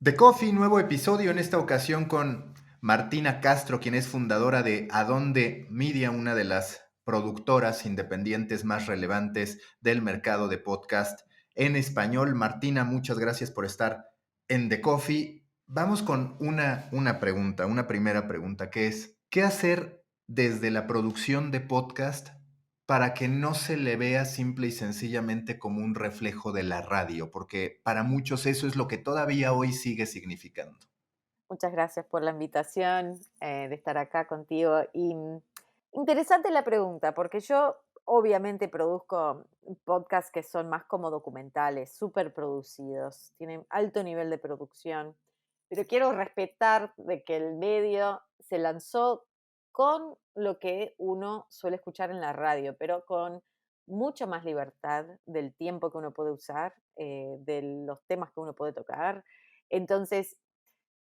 The Coffee, nuevo episodio, en esta ocasión con Martina Castro, quien es fundadora de Adonde Media, una de las productoras independientes más relevantes del mercado de podcast en español. Martina, muchas gracias por estar en The Coffee. Vamos con una pregunta, una primera pregunta, que es, ¿qué hacer desde la producción de podcast para que no se le vea simple y sencillamente como un reflejo de la radio? Porque para muchos eso es lo que todavía hoy sigue significando. Muchas gracias por la invitación de estar acá contigo. Interesante la pregunta, porque yo obviamente produzco podcasts que son más como documentales, súper producidos, tienen alto nivel de producción, pero quiero respetar de que el medio se lanzó con lo que uno suele escuchar en la radio, pero con mucha más libertad del tiempo que uno puede usar, de los temas que uno puede tocar. Entonces,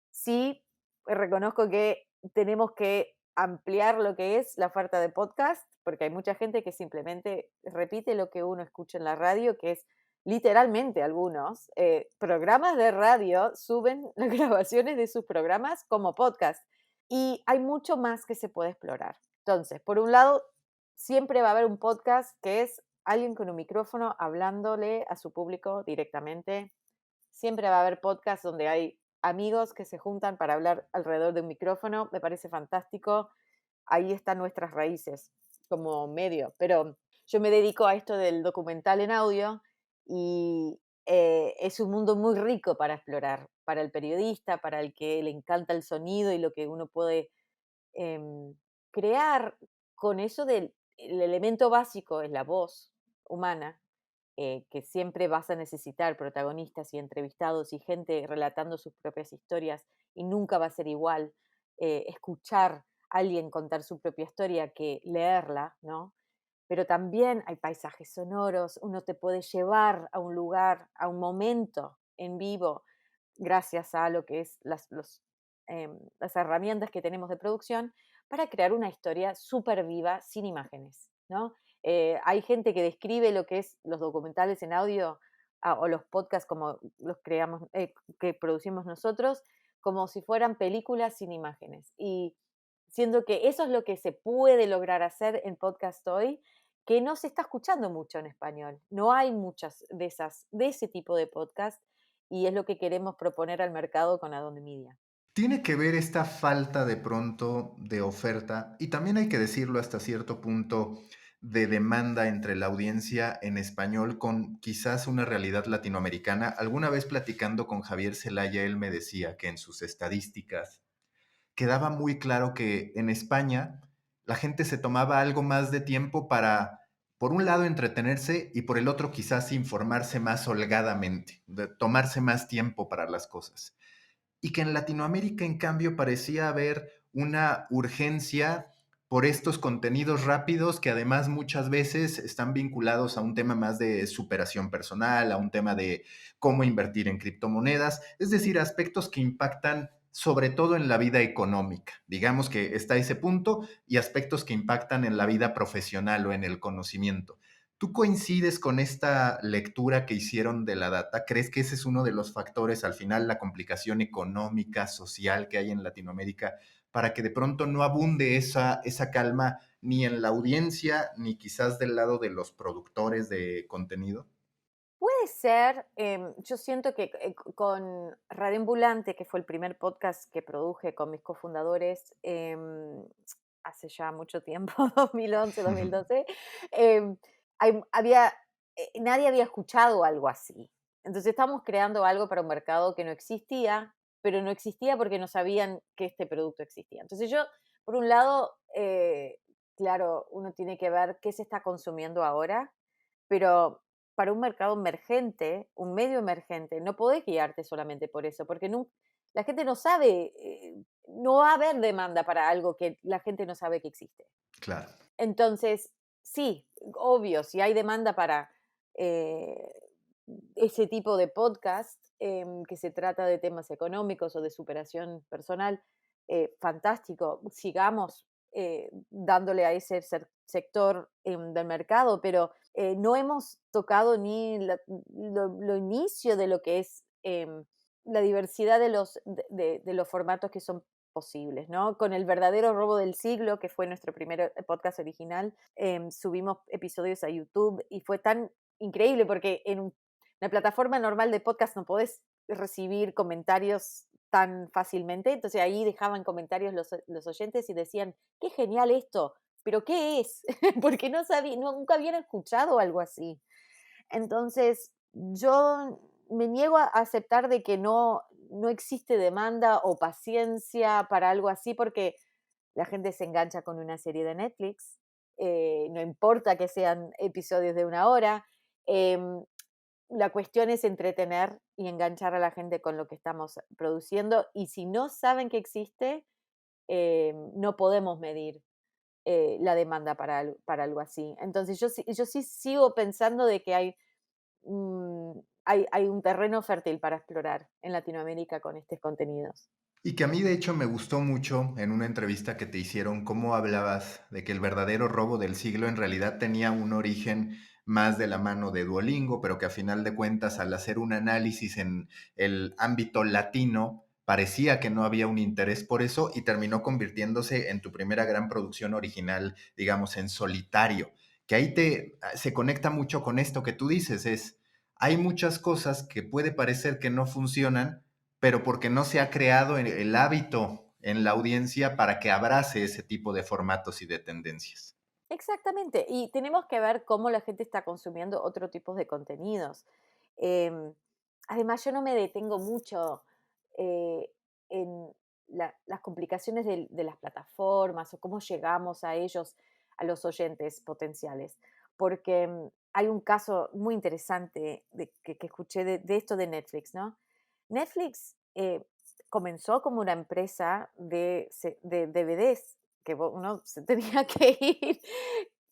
sí, reconozco que tenemos que ampliar lo que es la oferta de podcast, porque hay mucha gente que simplemente repite lo que uno escucha en la radio, que es literalmente algunos programas de radio suben las grabaciones de sus programas como podcast y hay mucho más que se puede explorar. Entonces, por un lado, siempre va a haber un podcast que es alguien con un micrófono hablándole a su público directamente. Siempre va a haber podcasts donde hay amigos que se juntan para hablar alrededor de un micrófono. Me parece fantástico. Ahí están nuestras raíces como medio. Pero yo me dedico a esto del documental en audio y es un mundo muy rico para explorar, para el periodista, para el que le encanta el sonido y lo que uno puede em, crear con eso del el elemento básico es la voz humana, que siempre vas a necesitar protagonistas y entrevistados y gente relatando sus propias historias y nunca va a ser igual escuchar a alguien contar su propia historia que leerla, ¿no? Pero también hay paisajes sonoros, uno te puede llevar a un lugar, a un momento en vivo, gracias a lo que es las herramientas que tenemos de producción para crear una historia súper viva sin imágenes, ¿no? Hay gente que describe lo que es los documentales en audio o los podcasts como los creamos, que producimos nosotros, como si fueran películas sin imágenes. Y siendo que eso es lo que se puede lograr hacer en podcast hoy, que no se está escuchando mucho en español. No hay muchas de ese tipo de podcast y es lo que queremos proponer al mercado con Adonde Media. ¿Tiene que ver esta falta de pronto de oferta, y también hay que decirlo hasta cierto punto, de demanda entre la audiencia en español con quizás una realidad latinoamericana? Alguna vez platicando con Javier Zelaya, él me decía que en sus estadísticas quedaba muy claro que en España la gente se tomaba algo más de tiempo para, por un lado, entretenerse y por el otro, quizás informarse más holgadamente, de tomarse más tiempo para las cosas. Y que en Latinoamérica, en cambio, parecía haber una urgencia por estos contenidos rápidos que además muchas veces están vinculados a un tema más de superación personal, a un tema de cómo invertir en criptomonedas, es decir, aspectos que impactan sobre todo en la vida económica. Digamos que está ese punto, y aspectos que impactan en la vida profesional o en el conocimiento. ¿Tú coincides con esta lectura que hicieron de la data? ¿Crees que ese es uno de los factores, al final, la complicación económica, social que hay en Latinoamérica, para que de pronto no abunde esa calma ni en la audiencia, ni quizás del lado de los productores de contenido? Puede ser, yo siento que con Radio Ambulante, que fue el primer podcast que produje con mis cofundadores hace ya mucho tiempo, 2011, 2012, em, había, nadie había escuchado algo así. Entonces estamos creando algo para un mercado que no existía, pero no existía porque no sabían que este producto existía. Entonces yo, por un lado, claro, uno tiene que ver qué se está consumiendo ahora, pero para un mercado emergente, un medio emergente, no podés guiarte solamente por eso, porque la gente no sabe, no va a haber demanda para algo que la gente no sabe que existe. Claro. Entonces, sí, obvio, si hay demanda para eh, ese tipo de podcast, que se trata de temas económicos o de superación personal, fantástico, sigamos dándole a ese sector del mercado, pero no hemos tocado ni lo inicio de lo que es la diversidad de los formatos que son posibles, ¿no? Con El verdadero robo del siglo, que fue nuestro primer podcast original, subimos episodios a YouTube y fue tan increíble porque una plataforma normal de podcast no podés recibir comentarios tan fácilmente, entonces ahí dejaban comentarios los oyentes y decían, qué genial esto, pero ¿qué es? Porque no sabía, nunca habían escuchado algo así. Entonces, yo me niego a aceptar de que no existe demanda o paciencia para algo así, porque la gente se engancha con una serie de Netflix, no importa que sean episodios de 1 hora, em, la cuestión es entretener y enganchar a la gente con lo que estamos produciendo, y si no saben que existe, no podemos medir la demanda para algo así. Entonces, yo sí sigo pensando de que hay un terreno fértil para explorar en Latinoamérica con estos contenidos. Y que a mí, de hecho, me gustó mucho en una entrevista que te hicieron, cómo hablabas de que el verdadero robo del siglo en realidad tenía un origen más de la mano de Duolingo, pero que a final de cuentas, al hacer un análisis en el ámbito latino, parecía que no había un interés por eso y terminó convirtiéndose en tu primera gran producción original, digamos, en solitario. Que ahí se conecta mucho con esto que tú dices, hay muchas cosas que puede parecer que no funcionan, pero porque no se ha creado el hábito en la audiencia para que abrace ese tipo de formatos y de tendencias. Exactamente, y tenemos que ver cómo la gente está consumiendo otro tipo de contenidos. Em, Además, yo no me detengo mucho eh, en las complicaciones de las plataformas o cómo llegamos a ellos, a los oyentes potenciales, porque hay un caso muy interesante que escuché de esto de Netflix, ¿no? Netflix comenzó como una empresa de DVDs, que uno se tenía que ir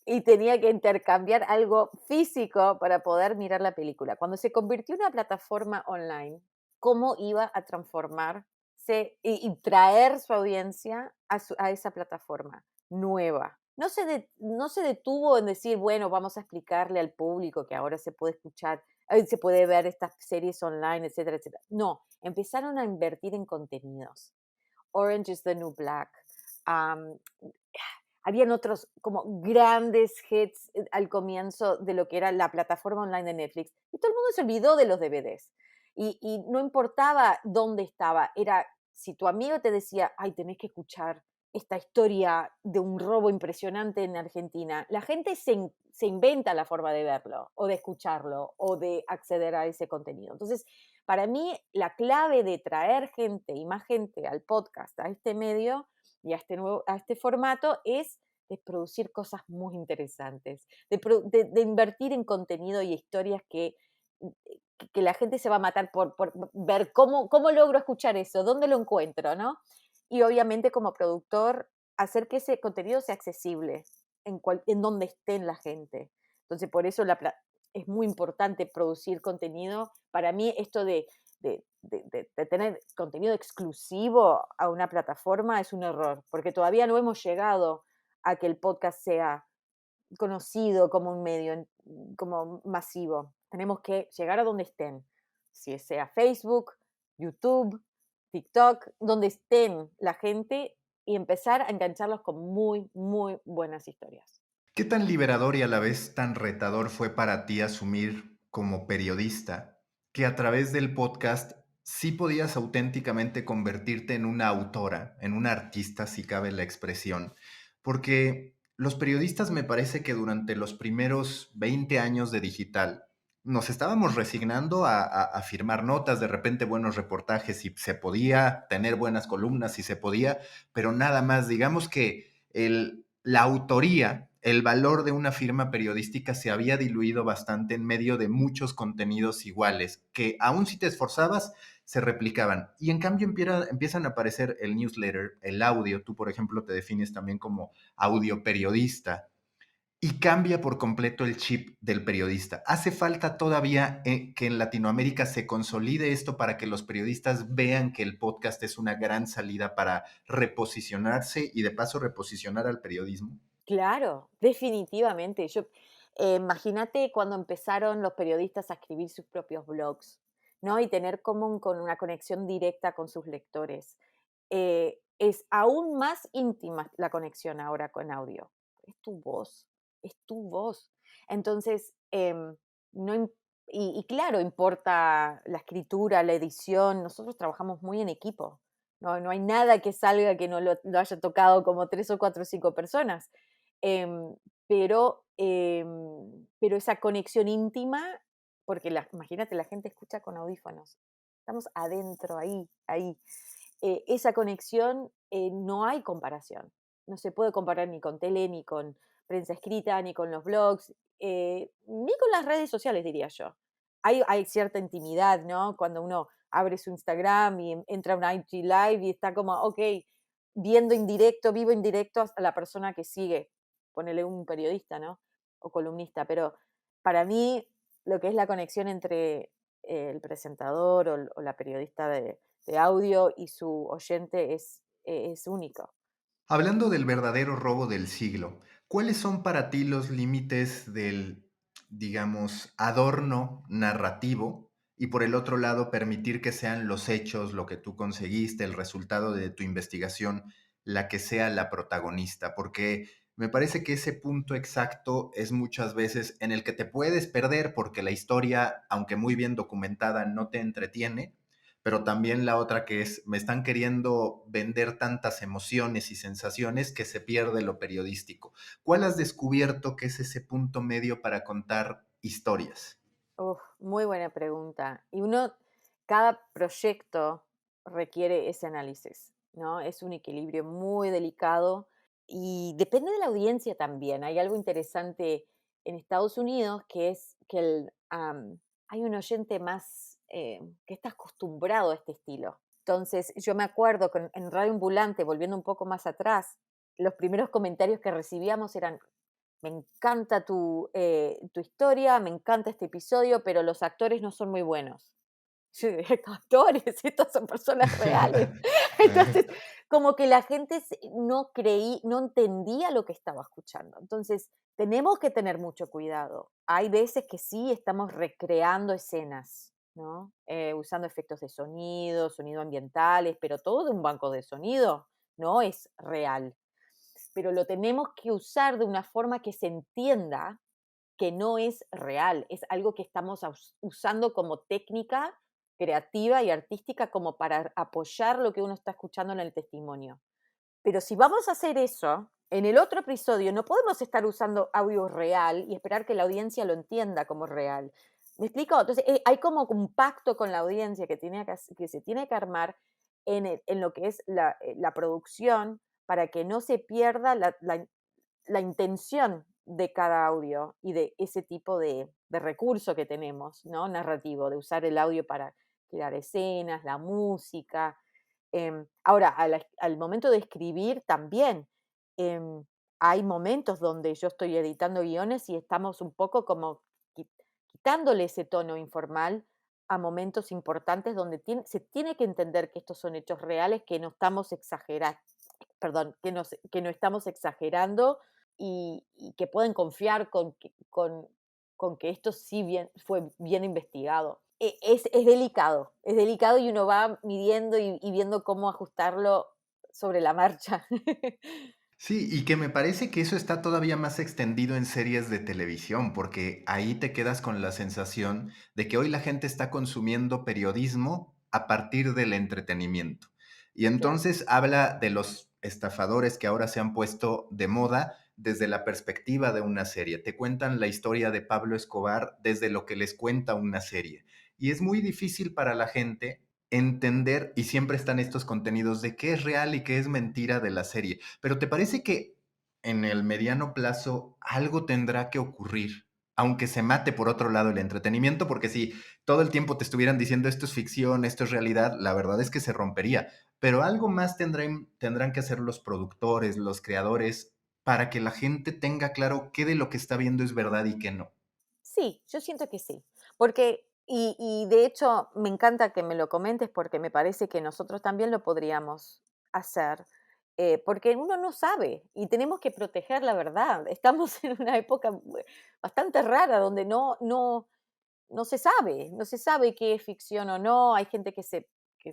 y tenía que intercambiar algo físico para poder mirar la película. Cuando se convirtió en una plataforma online, ¿cómo iba a transformarse y traer su audiencia a esa plataforma nueva? No se detuvo en decir, bueno, vamos a explicarle al público que ahora se puede escuchar, se puede ver estas series online, etcétera, etcétera. No, empezaron a invertir en contenidos. Orange is the New Black. am, Habían otros como grandes hits al comienzo de lo que era la plataforma online de Netflix. Y todo el mundo se olvidó de los DVDs. Y no importaba dónde estaba, era si tu amigo te decía, ay, tenés que escuchar esta historia de un robo impresionante en Argentina, la gente se inventa la forma de verlo o de escucharlo o de acceder a ese contenido. Entonces, para mí, la clave de traer gente y más gente al podcast, a este medio, y a este formato es de producir cosas muy interesantes, de invertir en contenido y historias que la gente se va a matar por ver cómo logro escuchar eso, dónde lo encuentro, ¿no? Y obviamente como productor, hacer que ese contenido sea accesible en donde esté la gente. Entonces, por eso es muy importante producir contenido. Para mí, esto de tener contenido exclusivo a una plataforma es un error, porque todavía no hemos llegado a que el podcast sea conocido como un medio como masivo. Tenemos que llegar a donde estén, si sea Facebook, YouTube, TikTok, donde estén la gente y empezar a engancharlos con muy, muy buenas historias. ¿Qué tan liberador y a la vez tan retador fue para ti asumir como periodista que a través del podcast sí podías auténticamente convertirte en una autora, en una artista, si cabe la expresión? Porque los periodistas me parece que durante los primeros 20 años de digital nos estábamos resignando a firmar notas, de repente buenos reportajes, si se podía, tener buenas columnas, si se podía, pero nada más. Digamos que la autoría, el valor de una firma periodística se había diluido bastante en medio de muchos contenidos iguales, que aún si te esforzabas, se replicaban. Y en cambio empiezan a aparecer el newsletter, el audio. Tú, por ejemplo, te defines también como audio periodista y cambia por completo el chip del periodista. ¿Hace falta todavía que en Latinoamérica se consolide esto para que los periodistas vean que el podcast es una gran salida para reposicionarse y de paso reposicionar al periodismo? Claro, definitivamente. Imagínate cuando empezaron los periodistas a escribir sus propios blogs. ¿no? Y tener como con una conexión directa con sus lectores. Es aún más íntima la conexión ahora con audio. Es tu voz, es tu voz. Entonces, no, y claro, importa la escritura, la edición, nosotros trabajamos muy en equipo. No, no hay nada que salga que no lo haya tocado como 3 o 4 o 5 personas. Em, pero esa conexión íntima, porque imagínate, la gente escucha con audífonos. Estamos adentro, ahí, ahí. Esa conexión no hay comparación. No se puede comparar ni con tele, ni con prensa escrita, ni con los blogs, ni con las redes sociales, diría yo. Hay cierta intimidad, ¿no? Cuando uno abre su Instagram y entra a un IG Live y está como, ok, viendo en directo, vivo en directo a la persona que sigue. Ponele un periodista, ¿no? O columnista. Pero para mí, lo que es la conexión entre el presentador o la periodista de audio y su oyente es único. Hablando del verdadero robo del siglo, ¿cuáles son para ti los límites del, digamos, adorno narrativo y por el otro lado permitir que sean los hechos, lo que tú conseguiste, el resultado de tu investigación, la que sea la protagonista? Porque me parece que ese punto exacto es muchas veces en el que te puedes perder porque la historia, aunque muy bien documentada, no te entretiene, pero también la otra que es, me están queriendo vender tantas emociones y sensaciones que se pierde lo periodístico. ¿Cuál has descubierto que es ese punto medio para contar historias? Uf, muy buena pregunta. Cada proyecto requiere ese análisis, ¿no? Es un equilibrio muy delicado y depende de la audiencia también. Hay algo interesante en Estados Unidos que es que hay un oyente más que está acostumbrado a este estilo. Entonces, yo me acuerdo que en Radio Ambulante, volviendo un poco más atrás, los primeros comentarios que recibíamos eran: me encanta tu historia, me encanta este episodio, pero los actores no son muy buenos. Yo dije, actores, estos son personas reales. Entonces, como que la gente no entendía lo que estaba escuchando. Entonces, tenemos que tener mucho cuidado. Hay veces que sí estamos recreando escenas, ¿no? Usando efectos de sonido, sonido ambientales, pero todo de un banco de sonido no es real, pero lo tenemos que usar de una forma que se entienda que no es real, es algo que estamos usando como técnica creativa y artística como para apoyar lo que uno está escuchando en el testimonio. Pero si vamos a hacer eso, en el otro episodio no podemos estar usando audio real y esperar que la audiencia lo entienda como real. ¿Me explico? Entonces, hay como un pacto con la audiencia que se tiene que armar en lo que es la producción para que no se pierda la intención de cada audio y de ese tipo de recurso que tenemos, ¿no? Narrativo, de usar el audio para crear escenas, la música. Ahora, al momento de escribir también, em, hay momentos donde yo estoy editando guiones y estamos un poco como qui- quitándole ese tono informal a momentos importantes donde se tiene que entender que estos son hechos reales, que no estamos exagerando, perdón, que no estamos exagerando y que pueden confiar con que esto sí fue bien investigado. Es delicado y uno va midiendo y viendo cómo ajustarlo sobre la marcha. Sí, y que me parece que eso está todavía más extendido en series de televisión, porque ahí te quedas con la sensación de que hoy la gente está consumiendo periodismo a partir del entretenimiento. Y Claro. entonces habla de los estafadores que ahora se han puesto de moda desde la perspectiva de una serie. Te cuentan la historia de Pablo Escobar desde lo que les cuenta una serie. Y es muy difícil para la gente entender, y siempre están estos contenidos de qué es real y qué es mentira de la serie. Pero ¿te parece que en el mediano plazo algo tendrá que ocurrir? Aunque se mate por otro lado el entretenimiento, porque si todo el tiempo te estuvieran diciendo esto es ficción, esto es realidad, la verdad es que se rompería. Pero algo más tendrán que hacer los productores, los creadores, para que la gente tenga claro qué de lo que está viendo es verdad y qué no. Sí, yo siento que sí, porque y de hecho me encanta que me lo comentes porque me parece que nosotros también lo podríamos hacer, porque uno no sabe y tenemos que proteger la verdad. Estamos en una época bastante rara donde no se sabe qué es ficción o no, hay gente que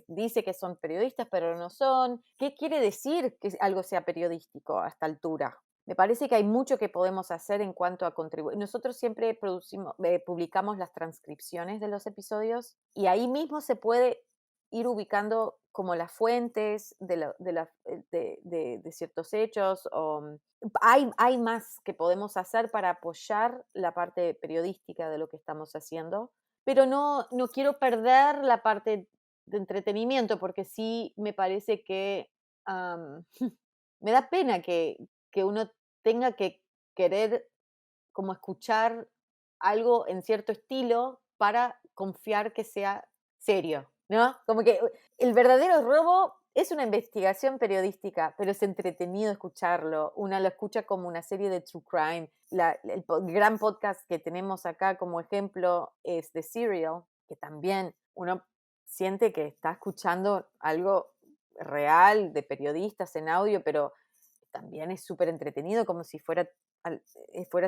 dice que son periodistas, pero no son. ¿Qué quiere decir que algo sea periodístico a esta altura? Me parece que hay mucho que podemos hacer en cuanto a contribuir. Nosotros siempre publicamos las transcripciones de los episodios y ahí mismo se puede ir ubicando como las fuentes de ciertos hechos. Hay más que podemos hacer para apoyar la parte periodística de lo que estamos haciendo, pero no quiero perder la parte de entretenimiento, porque sí me parece que me da pena que uno tenga que querer como escuchar algo en cierto estilo para confiar que sea serio, ¿no? Como que El verdadero robo es una investigación periodística, pero es entretenido escucharlo. Una lo escucha como una serie de true crime. Gran podcast que tenemos acá como ejemplo es The Serial, que también uno siente que está escuchando algo real de periodistas en audio, pero también es súper entretenido, como si fueras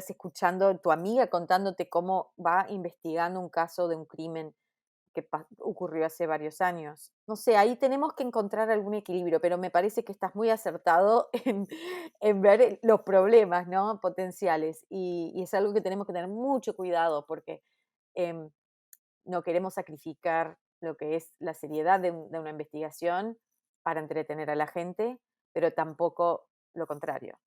escuchando a tu amiga contándote cómo va investigando un caso de un crimen que ocurrió hace varios años. No sé, ahí tenemos que encontrar algún equilibrio, pero me parece que estás muy acertado en ver los problemas, ¿no? Potenciales. Y es algo que tenemos que tener mucho cuidado porque em, no queremos sacrificar lo que es la seriedad de una investigación para entretener a la gente, pero tampoco lo contrario.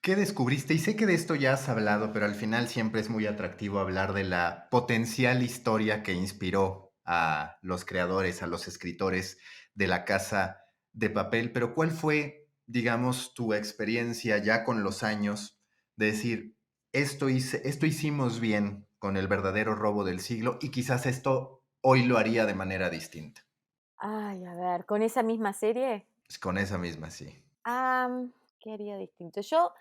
¿Qué descubriste? Y sé que de esto ya has hablado, pero al final siempre es muy atractivo hablar de la potencial historia que inspiró a los creadores, a los escritores de La Casa de Papel. Pero ¿cuál fue, digamos, tu experiencia ya con los años de decir, esto hicimos bien con el verdadero robo del siglo y quizás esto hoy lo haría de manera distinta? Ay, a ver, con esa misma serie, Con esa misma, sí. ¿qué haría distinto? Yo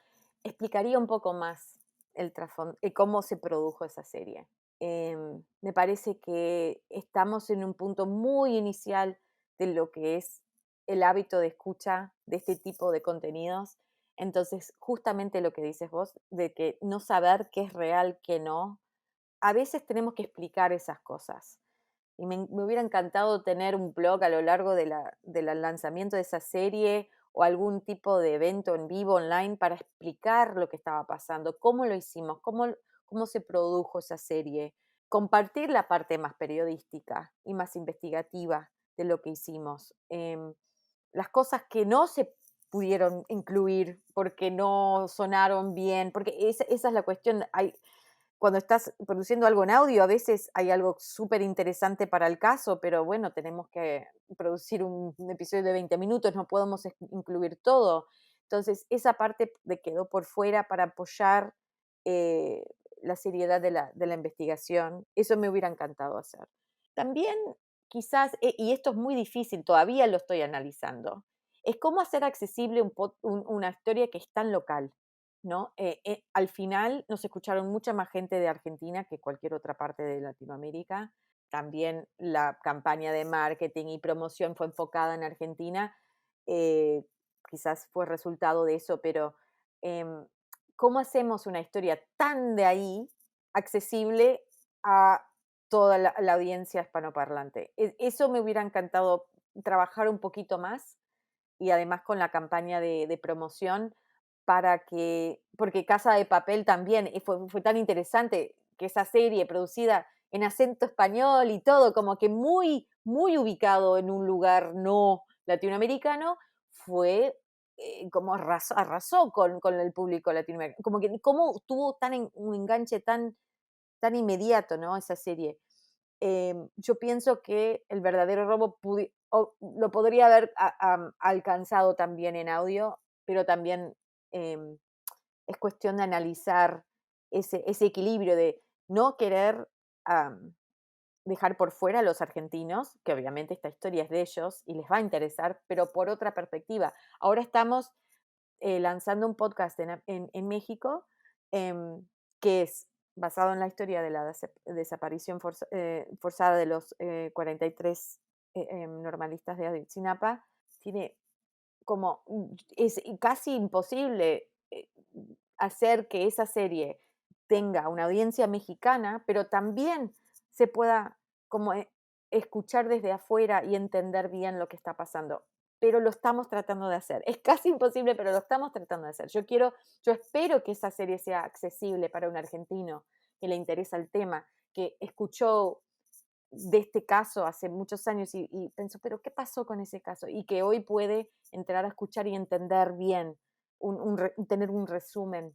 explicaría un poco más el trasfondo, cómo se produjo esa serie. Me parece que estamos en un punto muy inicial de lo que es el hábito de escucha de este tipo de contenidos. Entonces, justamente lo que dices vos, de que no saber qué es real, qué no, a veces tenemos que explicar esas cosas. Y me hubiera encantado tener un blog a lo largo del lanzamiento de esa serie o algún tipo de evento en vivo online para explicar lo que estaba pasando, cómo lo hicimos, cómo se produjo esa serie, compartir la parte más periodística y más investigativa de lo que hicimos. Las cosas que no se pudieron incluir porque no sonaron bien, porque esa es la cuestión. Cuando estás produciendo algo en audio, a veces hay algo súper interesante para el caso, pero bueno, tenemos que producir un episodio de 20 minutos, no podemos incluir todo. Entonces, esa parte quedó por fuera para apoyar eh, la seriedad de la investigación. Eso me hubiera encantado hacer. También, quizás, y esto es muy difícil, todavía lo estoy analizando, es cómo hacer accesible una historia que es tan local, ¿no? Al final nos escucharon mucha más gente de Argentina que cualquier otra parte de Latinoamérica. También la campaña de marketing y promoción fue enfocada en Argentina. eh, Quizás fue resultado de eso, pero em, ¿cómo hacemos una historia tan de ahí accesible a toda la audiencia hispanoparlante? Eso me hubiera encantado trabajar un poquito más y además con la campaña de promoción porque Casa de Papel también fue tan interesante que esa serie producida en acento español y todo, como que muy, muy ubicado en un lugar no latinoamericano, fue como arrasó con el público latinoamericano. Como que cómo tuvo un enganche tan inmediato, ¿no? Esa serie. Yo pienso que el verdadero robo lo podría haber alcanzado también en audio, pero también em, es cuestión de analizar ese equilibrio de no querer dejar por fuera a los argentinos, que obviamente esta historia es de ellos y les va a interesar, pero por otra perspectiva. Ahora estamos lanzando un podcast en México, em, que es basado en la historia de la desaparición forzada de los 43 normalistas de Ayotzinapa. Tiene es casi imposible hacer que esa serie tenga una audiencia mexicana, pero también se pueda como escuchar desde afuera y entender bien lo que está pasando. Pero lo estamos tratando de hacer. Es casi imposible, pero lo estamos tratando de hacer. Yo espero que esa serie sea accesible para un argentino que le interesa el tema, que escuchó de este caso hace muchos años y pensó, pero ¿qué pasó con ese caso? Y que hoy puede entrar a escuchar y entender bien, tener un resumen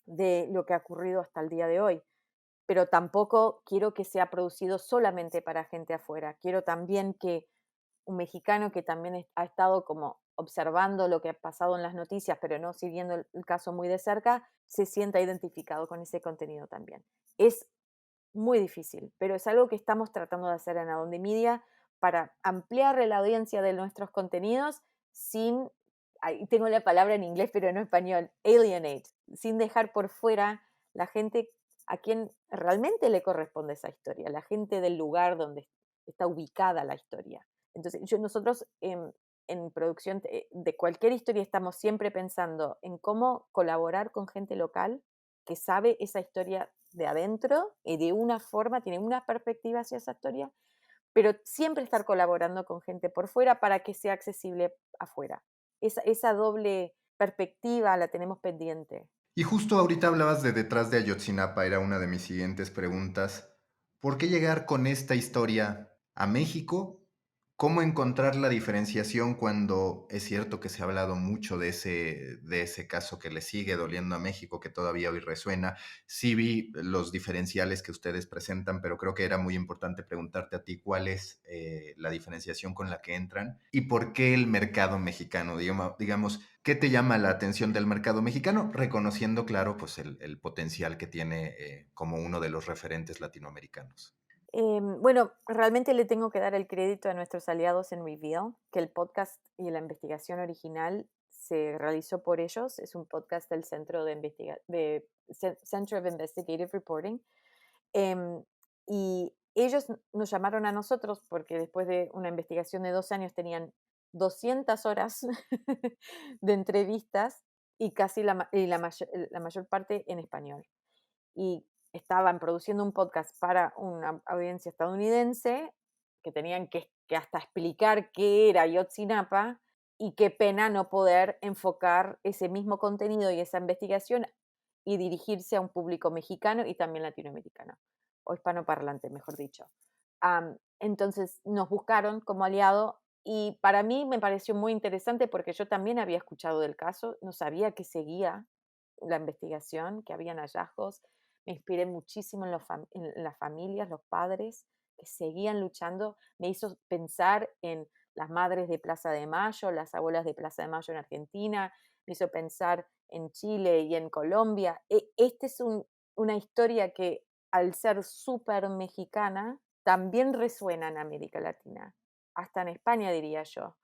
de lo que ha ocurrido hasta el día de hoy. Pero tampoco quiero que sea producido solamente para gente afuera. Quiero también que un mexicano que también ha estado como observando lo que ha pasado en las noticias, pero no siguiendo el caso muy de cerca, se sienta identificado con ese contenido también. Es muy difícil, pero es algo que estamos tratando de hacer en Adonde Media para ampliar la audiencia de nuestros contenidos sin, ahí tengo la palabra en inglés pero no en español, alienate, sin dejar por fuera la gente a quien realmente le corresponde esa historia, la gente del lugar donde está ubicada la historia. Entonces, nosotros en producción de cualquier historia estamos siempre pensando en cómo colaborar con gente local que sabe esa historia de adentro y de una forma, tiene una perspectiva hacia esa historia, pero siempre estar colaborando con gente por fuera para que sea accesible afuera. Esa doble perspectiva la tenemos pendiente. Y justo ahorita hablabas de Detrás de Ayotzinapa, era una de mis siguientes preguntas. ¿Por qué llegar con esta historia a México? ¿Cómo encontrar la diferenciación cuando es cierto que se ha hablado mucho de ese caso que le sigue doliendo a México, que todavía hoy resuena? Sí vi los diferenciales que ustedes presentan, pero creo que era muy importante preguntarte a ti cuál es la diferenciación con la que entran y por qué el mercado mexicano, digamos, ¿qué te llama la atención del mercado mexicano? Reconociendo, claro, pues el potencial que tiene como uno de los referentes latinoamericanos. Bueno, realmente le tengo que dar el crédito a nuestros aliados en Reveal, que el podcast y la investigación original se realizó por ellos. Es un podcast del Center of Investigative Reporting. Em, y ellos nos llamaron a nosotros porque después de una investigación de 2 años tenían 200 horas de entrevistas y casi la mayor parte en español. Y estaban produciendo un podcast para una audiencia estadounidense que tenían que hasta explicar qué era Yotzinapa y qué pena no poder enfocar ese mismo contenido y esa investigación y dirigirse a un público mexicano y también latinoamericano, o hispanoparlante, mejor dicho. Entonces nos buscaron como aliado y para mí me pareció muy interesante porque yo también había escuchado del caso, no sabía que seguía la investigación, que habían hallazgos. Me inspiré muchísimo en las familias, los padres que seguían luchando. Me hizo pensar en las madres de Plaza de Mayo, las abuelas de Plaza de Mayo en Argentina, me hizo pensar en Chile y en Colombia. Esta es una historia que al ser súper mexicana, también resuena en América Latina, hasta en España diría yo.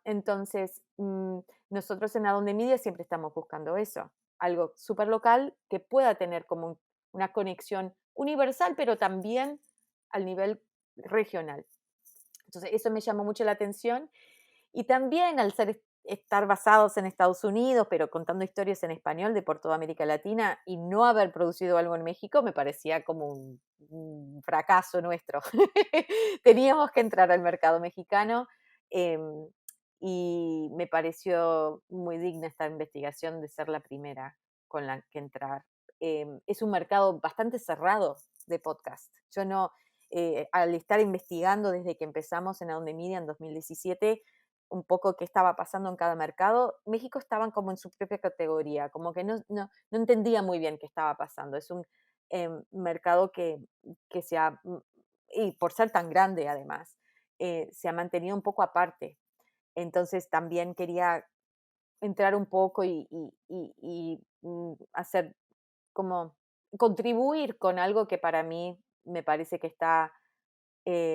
Entonces, nosotros en Adonde Media siempre estamos buscando eso, algo súper local que pueda tener como una conexión universal, pero también al nivel regional. Entonces, eso me llamó mucho la atención y también al estar basados en Estados Unidos, pero contando historias en español de por toda América Latina y no haber producido algo en México, me parecía como un fracaso nuestro. Teníamos que entrar al mercado mexicano em, y me pareció muy digna esta investigación de ser la primera con la que entrar. Es un mercado bastante cerrado de podcast. Yo no, al estar investigando desde que empezamos en Adonde Media en 2017, un poco qué estaba pasando en cada mercado, México estaban como en su propia categoría, como que no entendía muy bien qué estaba pasando. Es un mercado que y por ser tan grande además, se ha mantenido un poco aparte. Entonces también quería entrar un poco y hacer como contribuir con algo que para mí me parece que está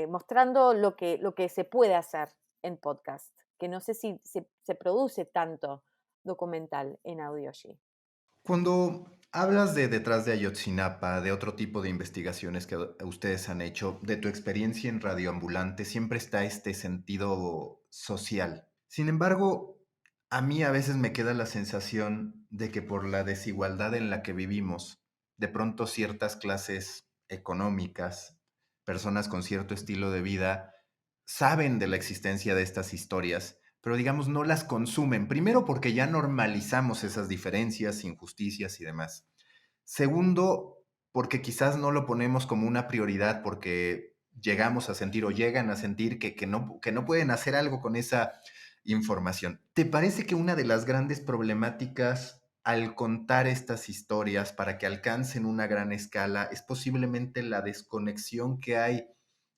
mostrando lo que se puede hacer en podcast, que no sé si se produce tanto documental en audio allí. Cuando hablas de Detrás de Ayotzinapa, de otro tipo de investigaciones que ustedes han hecho, de tu experiencia en Radioambulante, siempre está este sentido social. Sin embargo, a mí a veces me queda la sensación de que por la desigualdad en la que vivimos, de pronto ciertas clases económicas personas con cierto estilo de vida saben de la existencia de estas historias, pero digamos no las consumen. Primero porque ya normalizamos esas diferencias, injusticias y demás. Segundo, porque quizás no lo ponemos como una prioridad porque llegamos a sentir o llegan a sentir que no pueden hacer algo con esa información. ¿Te parece que una de las grandes problemáticas al contar estas historias para que alcancen una gran escala es posiblemente la desconexión que hay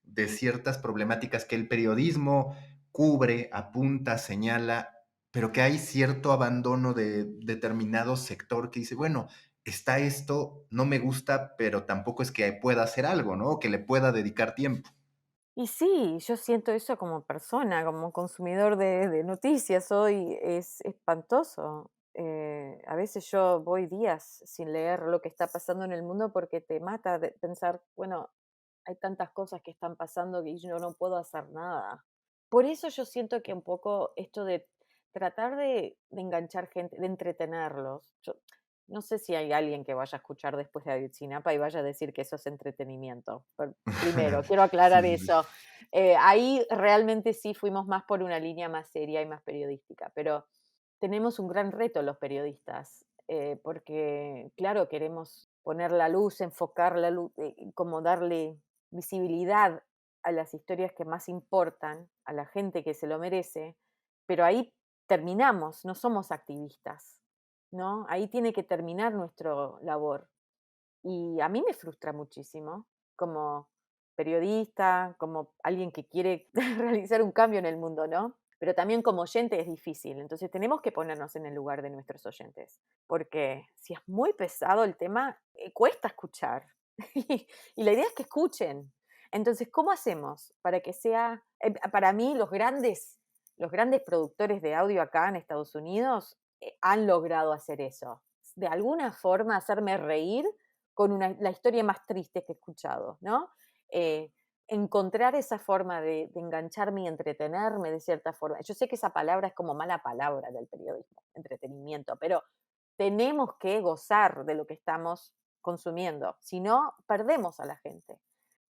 de ciertas problemáticas que el periodismo cubre, apunta, señala, pero que hay cierto abandono de determinado sector que dice, bueno, está esto, no me gusta, pero tampoco es que pueda hacer algo, ¿no? O que le pueda dedicar tiempo. Y sí, yo siento eso como persona, como consumidor de noticias hoy, es espantoso. A veces yo voy días sin leer lo que está pasando en el mundo porque te mata de pensar, bueno, hay tantas cosas que están pasando que yo no puedo hacer nada. Por eso yo siento que un poco esto de tratar de enganchar gente, de entretenerlos. Yo no sé si hay alguien que vaya a escuchar después de Ayotzinapa y vaya a decir que eso es entretenimiento. Primero, quiero Sí, aclarar sí, sí. eso. Ahí realmente sí fuimos más por una línea más seria y más periodística, pero tenemos un gran reto los periodistas, porque, claro, queremos poner la luz, enfocar la luz, como darle visibilidad a las historias que más importan, a la gente que se lo merece, pero ahí terminamos, no somos activistas, ¿no? Ahí tiene que terminar nuestra labor. Y a mí me frustra muchísimo como periodista, como alguien que quiere realizar un cambio en el mundo, ¿no? Pero también como oyente es difícil. Entonces tenemos que ponernos en el lugar de nuestros oyentes, porque si es muy pesado el tema, cuesta escuchar. Y la idea es que escuchen. Entonces, ¿cómo hacemos para que sea, para mí los grandes productores de audio acá en Estados Unidos han logrado hacer eso? De alguna forma hacerme reír con la historia más triste que he escuchado, ¿no? Eh, Encontrar esa forma de engancharme y entretenerme de cierta forma. Yo sé que esa palabra es como mala palabra del periodismo, entretenimiento, pero tenemos que gozar de lo que estamos consumiendo, si no, perdemos a la gente.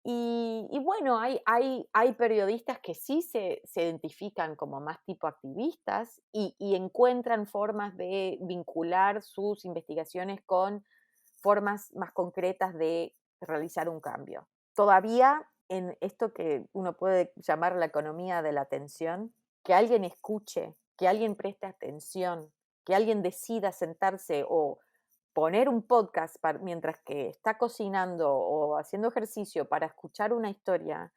Y bueno, hay periodistas que sí se identifican como más tipo activistas y encuentran formas de vincular sus investigaciones con formas más concretas de realizar un cambio. Todavía en esto que uno puede llamar la economía de la atención, que alguien escuche, que alguien preste atención, que alguien decida sentarse o poner un podcast mientras que está cocinando o haciendo ejercicio para escuchar una historia,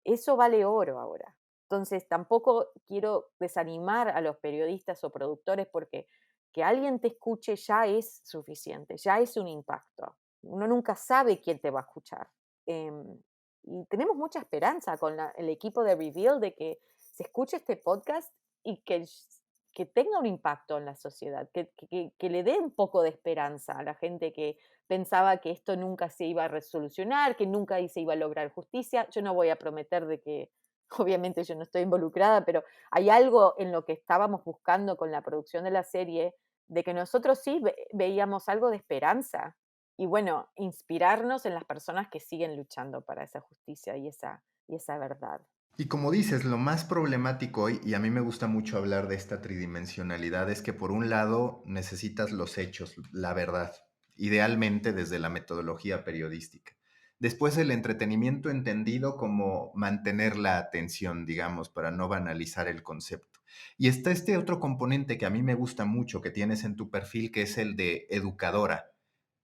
eso vale oro ahora. Entonces, tampoco quiero desanimar a los periodistas o productores porque que alguien te escuche ya es suficiente, ya es un impacto. Uno nunca sabe quién te va a escuchar. Em, y tenemos mucha esperanza con el equipo de Reveal de que se escuche este podcast y que tenga un impacto en la sociedad, que le dé un poco de esperanza a la gente que pensaba que esto nunca se iba a resolucionar, que nunca se iba a lograr justicia. Yo no voy a prometer de que, obviamente yo no estoy involucrada, pero hay algo en lo que estábamos buscando con la producción de la serie, de que nosotros sí veíamos algo de esperanza y bueno, inspirarnos en las personas que siguen luchando para esa justicia y esa verdad. Y como dices, lo más problemático hoy, y a mí me gusta mucho hablar de esta tridimensionalidad, es que por un lado necesitas los hechos, la verdad, idealmente desde la metodología periodística. Después el entretenimiento entendido como mantener la atención, digamos, para no banalizar el concepto. Y está este otro componente que a mí me gusta mucho, que tienes en tu perfil, que es el de educadora,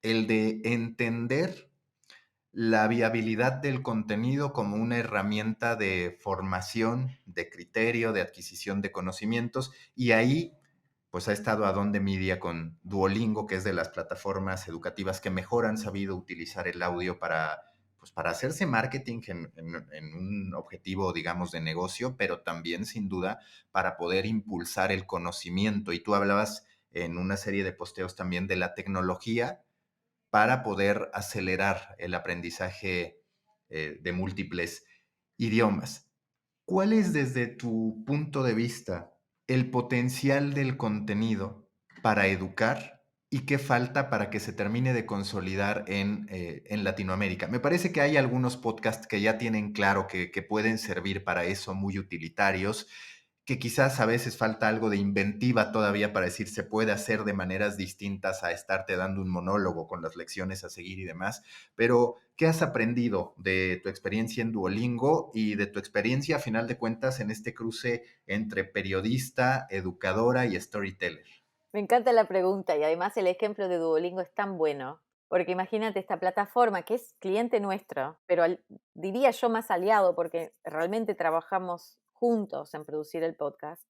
el de entender la viabilidad del contenido como una herramienta de formación, de criterio, de adquisición de conocimientos. Y ahí, pues ha estado Adonde Media con Duolingo, que es de las plataformas educativas que mejor han sabido utilizar el audio para, pues, para hacerse marketing en un objetivo, digamos, de negocio, pero también, sin duda, para poder impulsar el conocimiento. Y tú hablabas en una serie de posteos también de la tecnología para poder acelerar el aprendizaje de múltiples idiomas. ¿Cuál es desde tu punto de vista el potencial del contenido para educar y qué falta para que se termine de consolidar en Latinoamérica. Me parece que hay algunos podcasts que ya tienen claro que pueden servir para eso, muy utilitarios, que quizás a veces falta algo de inventiva todavía para decir se puede hacer de maneras distintas a estarte dando un monólogo con las lecciones a seguir y demás. Pero, ¿qué has aprendido de tu experiencia en Duolingo y de tu experiencia, a final de cuentas, en este cruce entre periodista, educadora y storyteller? Me encanta la pregunta y además el ejemplo de Duolingo es tan bueno, porque imagínate esta plataforma que es cliente nuestro, pero diría yo más aliado porque realmente trabajamos juntos en producir el podcast,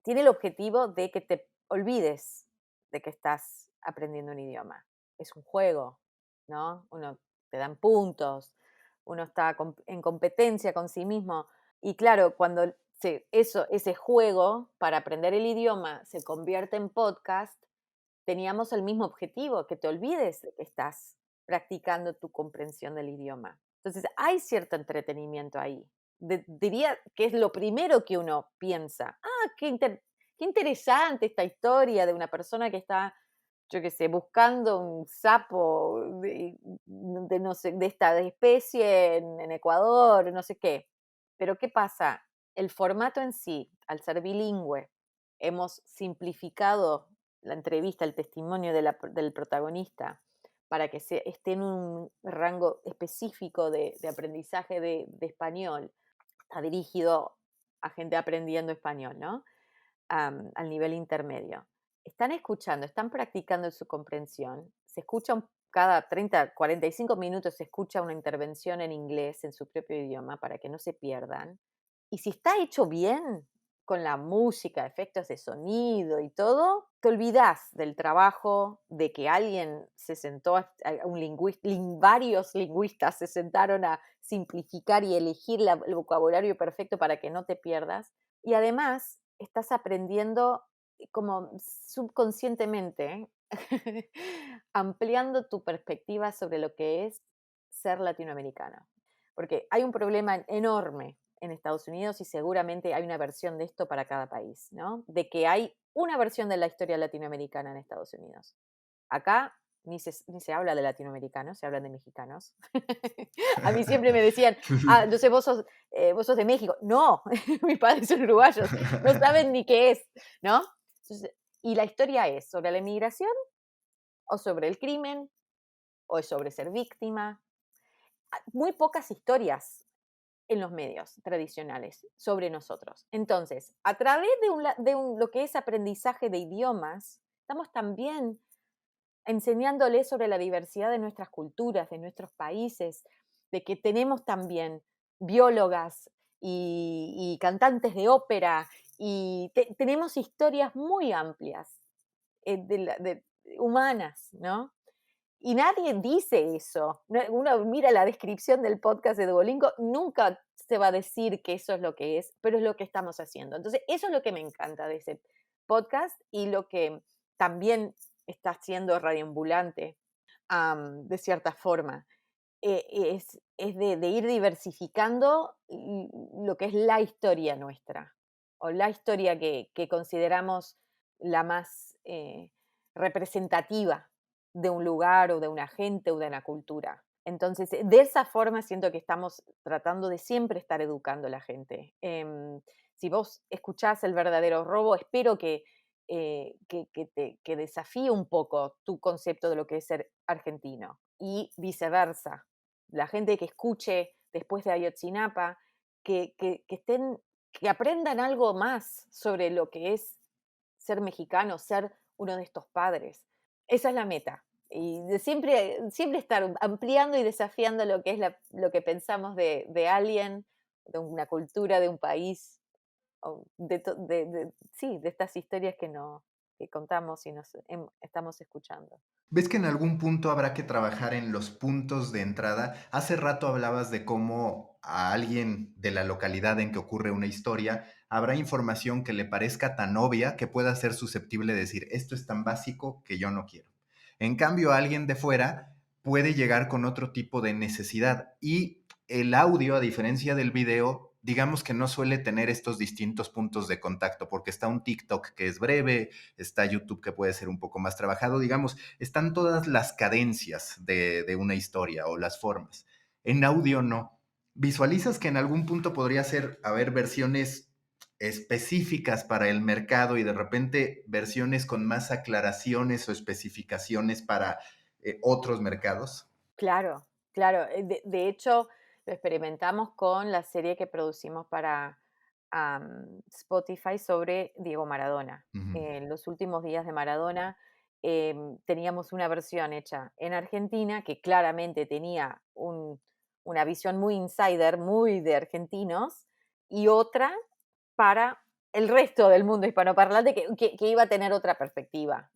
tiene el objetivo de que te olvides de que estás aprendiendo un idioma. Es un juego, ¿no? Uno te dan puntos, uno está en competencia con sí mismo y claro, cuando ese juego para aprender el idioma se convierte en podcast, teníamos el mismo objetivo, que te olvides de que estás practicando tu comprensión del idioma. Entonces, hay cierto entretenimiento ahí. Diría que es lo primero que uno piensa. Ah, qué interesante esta historia de una persona que está, yo qué sé, buscando un sapo de no sé, de esta especie en Ecuador, no sé qué. Pero ¿qué pasa? El formato en sí, al ser bilingüe, hemos simplificado la entrevista, el testimonio del protagonista, para que esté en un rango específico de aprendizaje de español, está dirigido a gente aprendiendo español, ¿no? Al nivel intermedio. Están escuchando, están practicando su comprensión, se escucha cada 30, 45 minutos se escucha una intervención en inglés en su propio idioma para que no se pierdan. Y si está hecho bien, con la música, efectos de sonido y todo, te olvidas del trabajo, de que alguien se sentó, varios lingüistas se sentaron a simplificar y elegir el vocabulario perfecto para que no te pierdas. Y además estás aprendiendo como subconscientemente, ampliando tu perspectiva sobre lo que es ser latinoamericano. Porque hay un problema enorme en Estados Unidos y seguramente hay una versión de esto para cada país, ¿no? De que hay una versión de la historia latinoamericana en Estados Unidos. Acá ni se habla de latinoamericanos, se hablan de mexicanos. A mí siempre me decían, ah, entonces vos sos de México. No, mis padres son uruguayos, no saben ni qué es, ¿no? Entonces, y la historia es sobre la inmigración o sobre el crimen o es sobre ser víctima. Muy pocas historias en los medios tradicionales sobre nosotros. Entonces, a través lo que es aprendizaje de idiomas, estamos también enseñándoles sobre la diversidad de nuestras culturas, de nuestros países, de que tenemos también biólogas y cantantes de ópera y tenemos historias muy amplias, humanas, ¿no? Y nadie dice eso. Uno mira la descripción del podcast de Duolingo, nunca se va a decir que eso es lo que es, pero es lo que estamos haciendo. Entonces, eso es lo que me encanta de ese podcast y lo que también está haciendo Radioambulante, de cierta forma. Es de ir diversificando lo que es la historia nuestra, o la historia que consideramos la más representativa de un lugar o de una gente o de una cultura. Entonces, de esa forma siento que estamos tratando de siempre estar educando a la gente. Si vos escuchás El verdadero robo, espero que desafíe un poco tu concepto de lo que es ser argentino y viceversa. La gente que escuche después de Ayotzinapa, que aprendan algo más sobre lo que es ser mexicano, ser uno de estos padres. Esa es la meta. Y siempre estar ampliando y desafiando lo que es lo que pensamos de alguien, de una cultura, de un país, o sí, de estas historias que contamos y estamos escuchando. ¿Ves que en algún punto habrá que trabajar en los puntos de entrada? Hace rato hablabas de cómo a alguien de la localidad en que ocurre una historia habrá información que le parezca tan obvia que pueda ser susceptible de decir, esto es tan básico que yo no quiero. En cambio, alguien de fuera puede llegar con otro tipo de necesidad y el audio, a diferencia del video, digamos que no suele tener estos distintos puntos de contacto, porque está un TikTok que es breve, está YouTube que puede ser un poco más trabajado, digamos, están todas las cadencias de una historia o las formas. En audio no. ¿Visualizas que en algún punto podría ser haber versiones específicas para el mercado y de repente versiones con más aclaraciones o especificaciones para otros mercados? Claro, claro. De hecho, lo experimentamos con la serie que producimos para Spotify sobre Diego Maradona. Ujú. En los últimos días de Maradona teníamos una versión hecha en Argentina que claramente tenía una visión muy insider, muy de argentinos, y otra para el resto del mundo hispanoparlante que iba a tener otra perspectiva,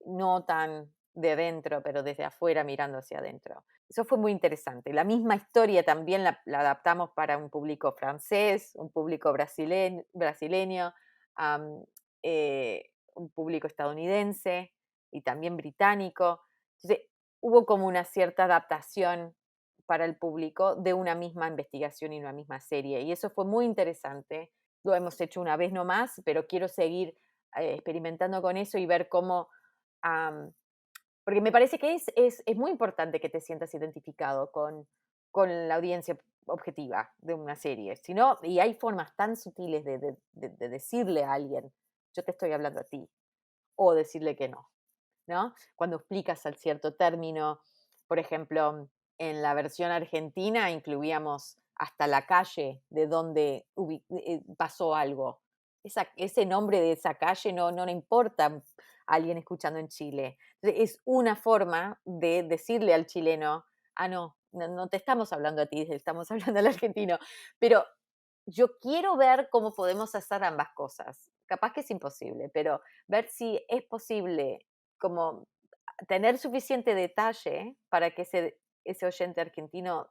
no tan de dentro, pero desde afuera mirando hacia adentro. Eso fue muy interesante. La misma historia también la adaptamos para un público francés, un público brasileño, am, un público estadounidense y también británico. Entonces, hubo como una cierta adaptación para el público de una misma investigación y una misma serie. Y eso fue muy interesante. Lo hemos hecho una vez nomás, pero quiero seguir experimentando con eso y ver cómo, am, porque me parece que es muy importante que te sientas identificado con la audiencia objetiva de una serie. Si no, y hay formas tan sutiles de decirle a alguien, yo te estoy hablando a ti, o decirle que no. ¿No? Cuando explicas al cierto término, por ejemplo, en la versión argentina incluíamos hasta la calle de donde pasó algo. Ese nombre de esa calle no le importa a alguien escuchando en Chile. Entonces, es una forma de decirle al chileno, no te estamos hablando a ti, estamos hablando al argentino, pero yo quiero ver cómo podemos hacer ambas cosas. Capaz que es imposible, pero ver si es posible como tener suficiente detalle para que ese oyente argentino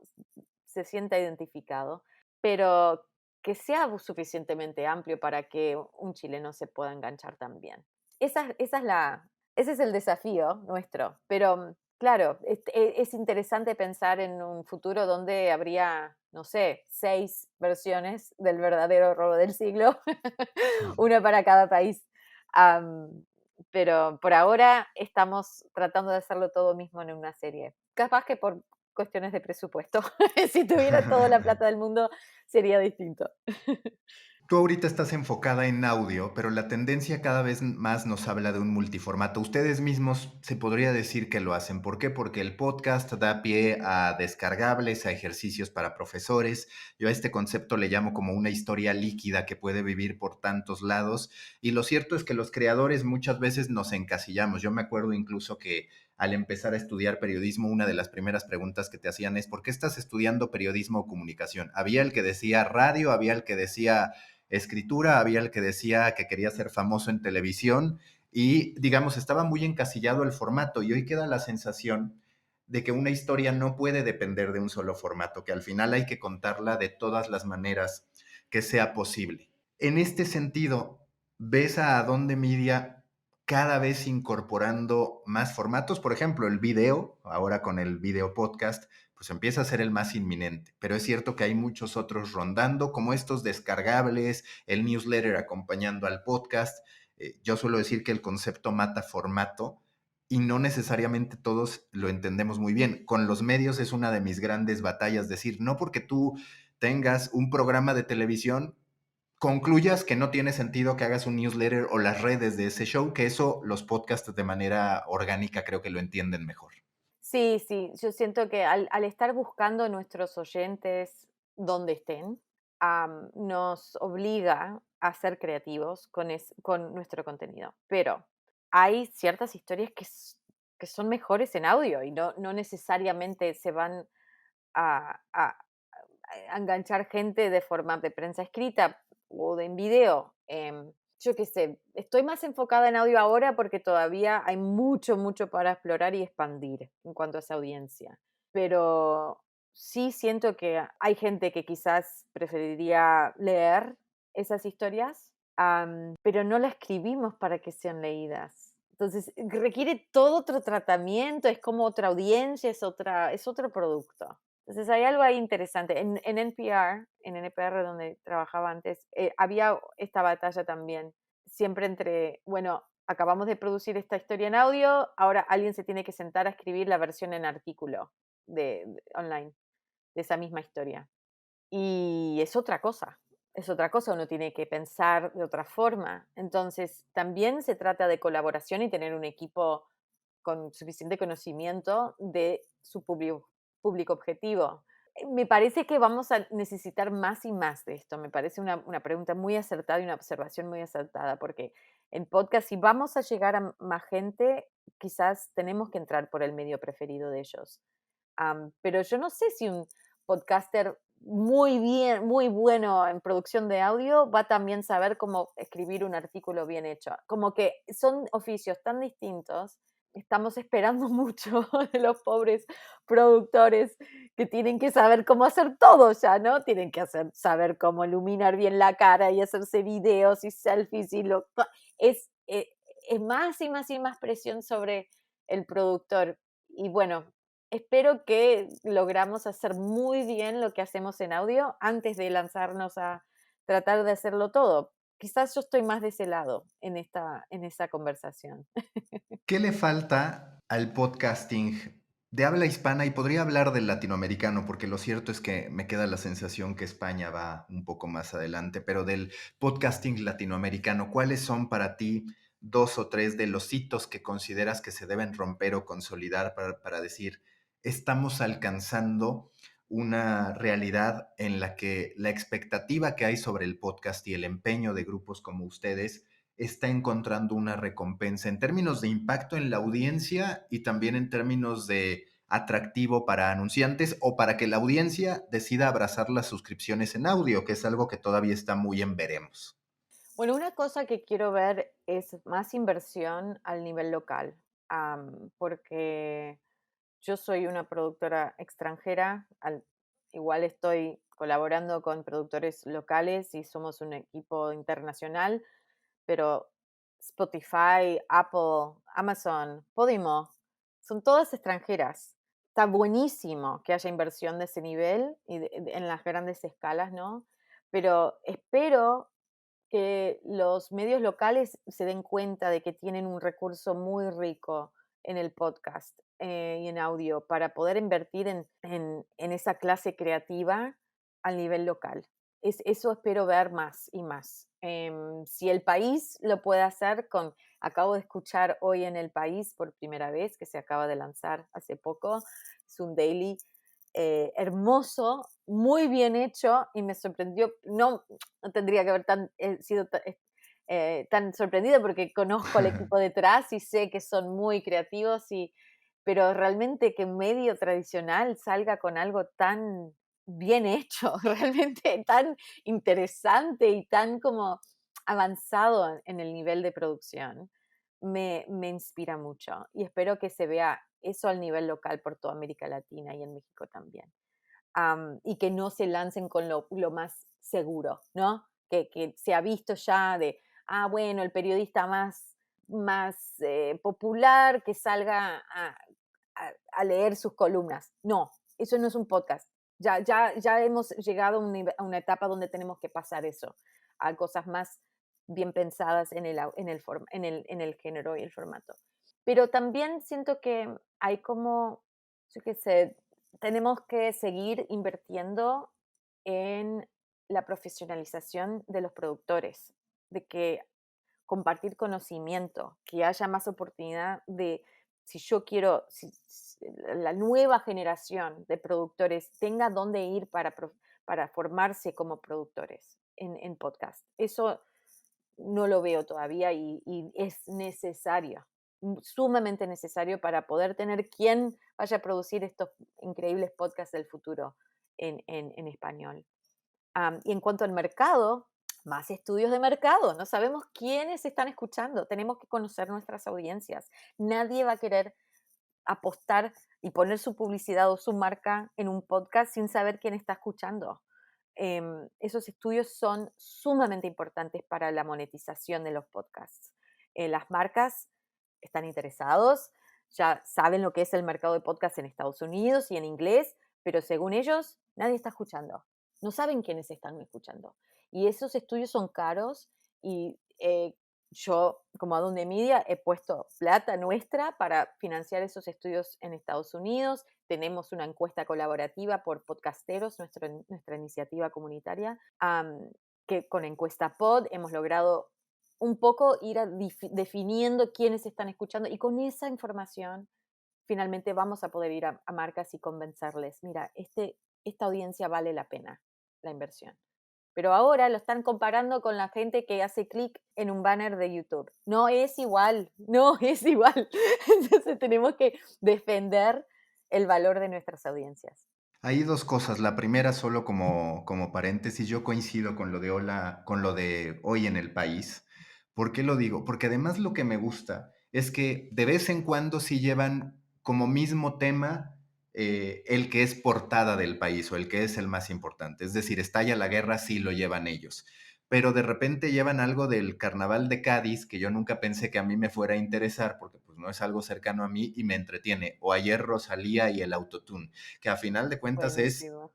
se sienta identificado, pero que sea suficientemente amplio para que un chileno se pueda enganchar también. Ese es el desafío nuestro, pero claro, es interesante pensar en un futuro donde habría, no sé, 6 versiones del verdadero robo del siglo, una para cada país. Am, pero por ahora estamos tratando de hacerlo todo mismo en una serie. Capaz que por cuestiones de presupuesto. Si tuviera toda la plata del mundo, sería distinto. Tú ahorita estás enfocada en audio, pero la tendencia cada vez más nos habla de un multiformato. Ustedes mismos se podría decir que lo hacen. ¿Por qué? Porque el podcast da pie a descargables, a ejercicios para profesores. Yo a este concepto le llamo como una historia líquida que puede vivir por tantos lados. Y lo cierto es que los creadores muchas veces nos encasillamos. Yo me acuerdo incluso que al empezar a estudiar periodismo, una de las primeras preguntas que te hacían es, ¿por qué estás estudiando periodismo o comunicación? Había el que decía radio, había el que decía escritura, había el que decía que quería ser famoso en televisión y, digamos, estaba muy encasillado el formato y hoy queda la sensación de que una historia no puede depender de un solo formato, que al final hay que contarla de todas las maneras que sea posible. En este sentido, ¿ves a Adonde Media cada vez incorporando más formatos? Por ejemplo, el video, ahora con el video podcast, pues empieza a ser el más inminente. Pero es cierto que hay muchos otros rondando, como estos descargables, el newsletter acompañando al podcast. Yo suelo decir que el concepto mata formato y no necesariamente todos lo entendemos muy bien. Con los medios es una de mis grandes batallas, decir, no porque tú tengas un programa de televisión, concluyas que no tiene sentido que hagas un newsletter o las redes de ese show, que eso los podcasts de manera orgánica creo que lo entienden mejor. Sí, sí, yo siento que al estar buscando nuestros oyentes donde estén, nos obliga a ser creativos con nuestro contenido. Pero hay ciertas historias que son mejores en audio y no necesariamente se van a enganchar gente de forma de prensa escrita o de en video. Yo qué sé, estoy más enfocada en audio ahora porque todavía hay mucho para explorar y expandir en cuanto a esa audiencia. Pero sí siento que hay gente que quizás preferiría leer esas historias, pero no las escribimos para que sean leídas. Entonces, requiere todo otro tratamiento, es como otra audiencia, es otro producto. Entonces hay algo ahí interesante. En NPR, en NPR donde trabajaba antes, había esta batalla también, siempre entre, bueno, acabamos de producir esta historia en audio, ahora alguien se tiene que sentar a escribir la versión en artículo online de esa misma historia. Y es otra cosa, uno tiene que pensar de otra forma. Entonces, también se trata de colaboración y tener un equipo con suficiente conocimiento de su público objetivo. Me parece que vamos a necesitar más y más de esto. Me parece una pregunta muy acertada y una observación muy acertada, porque en podcast, si vamos a llegar a más gente, quizás tenemos que entrar por el medio preferido de ellos. Pero yo no sé si un podcaster muy bien, muy bueno en producción de audio va a también saber cómo escribir un artículo bien hecho. Como que son oficios tan distintos, estamos esperando mucho de los pobres productores que tienen que saber cómo hacer todo ya, ¿no? Tienen que saber cómo iluminar bien la cara y hacerse videos y selfies es, eh, es más y más y más presión sobre el productor. Y bueno, espero que logramos hacer muy bien lo que hacemos en audio antes de lanzarnos a tratar de hacerlo todo. Quizás yo estoy más de ese lado en esa conversación. ¿Qué le falta al podcasting de habla hispana? Y podría hablar del latinoamericano, porque lo cierto es que me queda la sensación que España va un poco más adelante, pero del podcasting latinoamericano, ¿cuáles son para ti dos o tres de los hitos que consideras que se deben romper o consolidar para decir, estamos alcanzando una realidad en la que la expectativa que hay sobre el podcast y el empeño de grupos como ustedes está encontrando una recompensa en términos de impacto en la audiencia y también en términos de atractivo para anunciantes o para que la audiencia decida abrazar las suscripciones en audio, que es algo que todavía está muy en veremos? Bueno, una cosa que quiero ver es más inversión al nivel local, porque yo soy una productora extranjera, igual estoy colaborando con productores locales y somos un equipo internacional, pero Spotify, Apple, Amazon, Podimo, son todas extranjeras. Está buenísimo que haya inversión de ese nivel y en las grandes escalas, ¿no? Pero espero que los medios locales se den cuenta de que tienen un recurso muy rico en el podcast y en audio para poder invertir en esa clase creativa al nivel local. Eso espero ver más y más. Si el país lo puede hacer acabo de escuchar hoy en El País por primera vez, que se acaba de lanzar hace poco, es un daily hermoso, muy bien hecho y me sorprendió, no tendría que haber sido tan sorprendida porque conozco al equipo detrás y sé que son muy creativos, pero realmente que un medio tradicional salga con algo tan bien hecho, realmente tan interesante y tan como avanzado en el nivel de producción, me inspira mucho y espero que se vea eso al nivel local por toda América Latina y en México también. Y que no se lancen con lo más seguro, ¿no? Que se ha visto ya de, bueno, el periodista más popular que salga a leer sus columnas. No, eso no es un podcast. Ya hemos llegado a una etapa donde tenemos que pasar eso, a cosas más bien pensadas en el género y el formato. Pero también siento que hay como, yo qué sé, tenemos que seguir invirtiendo en la profesionalización de los productores, de que compartir conocimiento, que haya más oportunidad de, si yo quiero, si la nueva generación de productores tenga dónde ir para formarse como productores en podcast. Eso no lo veo todavía y es necesario, sumamente necesario para poder tener quien vaya a producir estos increíbles podcasts del futuro en español. Y en cuanto al mercado, más estudios de mercado. No sabemos quiénes están escuchando. Tenemos que conocer nuestras audiencias. Nadie va a querer apostar y poner su publicidad o su marca en un podcast sin saber quién está escuchando. Esos estudios son sumamente importantes para la monetización de los podcasts. Las marcas están interesados, ya saben lo que es el mercado de podcast en Estados Unidos y en inglés, pero según ellos, nadie está escuchando. No saben quiénes están escuchando. Y esos estudios son caros y yo, como Adonde Media, he puesto plata nuestra para financiar esos estudios en Estados Unidos. Tenemos una encuesta colaborativa por podcasteros, nuestra iniciativa comunitaria, que con Encuesta Pod hemos logrado un poco ir definiendo quiénes están escuchando y con esa información finalmente vamos a poder ir a marcas y convencerles, mira, esta audiencia vale la pena la inversión. Pero ahora lo están comparando con la gente que hace clic en un banner de YouTube. No es igual, no es igual. Entonces tenemos que defender el valor de nuestras audiencias. Hay dos cosas. La primera, solo como paréntesis, yo coincido con lo de con lo de hoy en el país. ¿Por qué lo digo? Porque además lo que me gusta es que de vez en cuando sí llevan como mismo tema el que es portada del país o el que es el más importante. Es decir, estalla la guerra, sí lo llevan ellos. Pero de repente llevan algo del carnaval de Cádiz que yo nunca pensé que a mí me fuera a interesar porque pues no es algo cercano a mí y me entretiene. O ayer Rosalía y el autotune, que a final de cuentas Buenísimo.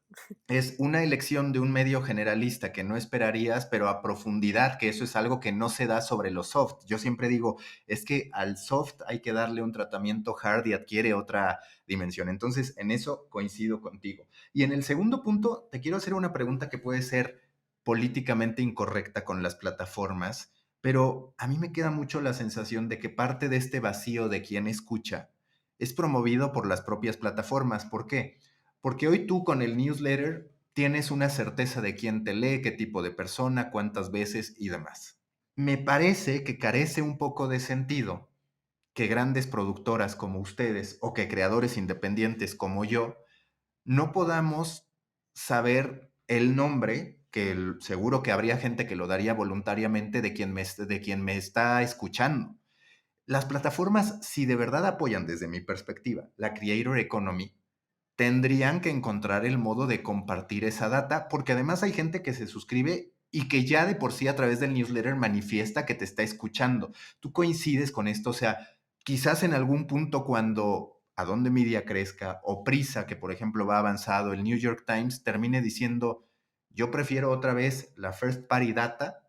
es una elección de un medio generalista que no esperarías, pero a profundidad, que eso es algo que no se da sobre los soft. Yo siempre digo, es que al soft hay que darle un tratamiento hard y adquiere otra dimensión. Entonces, en eso coincido contigo. Y en el segundo punto, te quiero hacer una pregunta que puede ser políticamente incorrecta con las plataformas, pero a mí me queda mucho la sensación de que parte de este vacío de quien escucha es promovido por las propias plataformas. ¿Por qué? Porque hoy tú con el newsletter tienes una certeza de quién te lee, qué tipo de persona, cuántas veces y demás. Me parece que carece un poco de sentido que grandes productoras como ustedes o que creadores independientes como yo no podamos saber el nombre, que seguro que habría gente que lo daría voluntariamente de quien me está escuchando. Las plataformas, si de verdad apoyan desde mi perspectiva la Creator Economy, tendrían que encontrar el modo de compartir esa data, porque además hay gente que se suscribe y que ya de por sí a través del newsletter manifiesta que te está escuchando. ¿Tú coincides con esto? O sea, quizás en algún punto cuando Adonde Media crezca o Prisa, que por ejemplo va avanzado, el New York Times termine diciendo, yo prefiero otra vez la first party data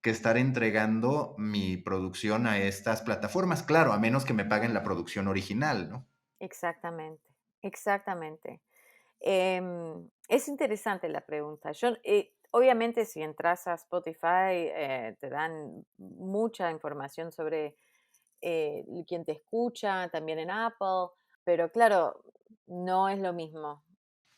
que estar entregando mi producción a estas plataformas. Claro, a menos que me paguen la producción original, ¿no? Exactamente, exactamente. Es interesante la pregunta. Obviamente, si entras a Spotify, te dan mucha información sobre quién te escucha, también en Apple, pero claro, no es lo mismo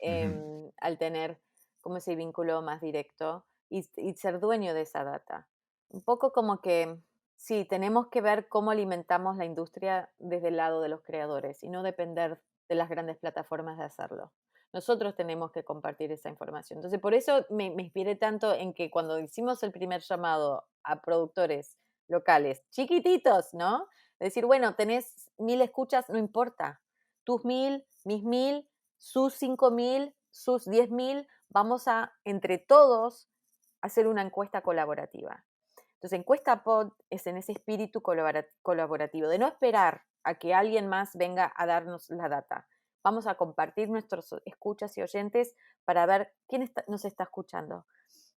Ujú. al tener como ese vínculo más directo y ser dueño de esa data. Un poco como que sí, tenemos que ver cómo alimentamos la industria desde el lado de los creadores y no depender de las grandes plataformas de hacerlo. Nosotros tenemos que compartir esa información. Entonces, por eso me inspiré tanto en que cuando hicimos el primer llamado a productores locales, chiquititos, ¿no? Es decir, bueno, tenés 1000 escuchas, no importa. Tus 1000, mis 1000, sus 5000, sus 10.000, vamos a, entre todos, hacer una encuesta colaborativa. Entonces, Encuesta Pod es en ese espíritu colaborativo, de no esperar a que alguien más venga a darnos la data. Vamos a compartir nuestros escuchas y oyentes para ver quién nos está escuchando.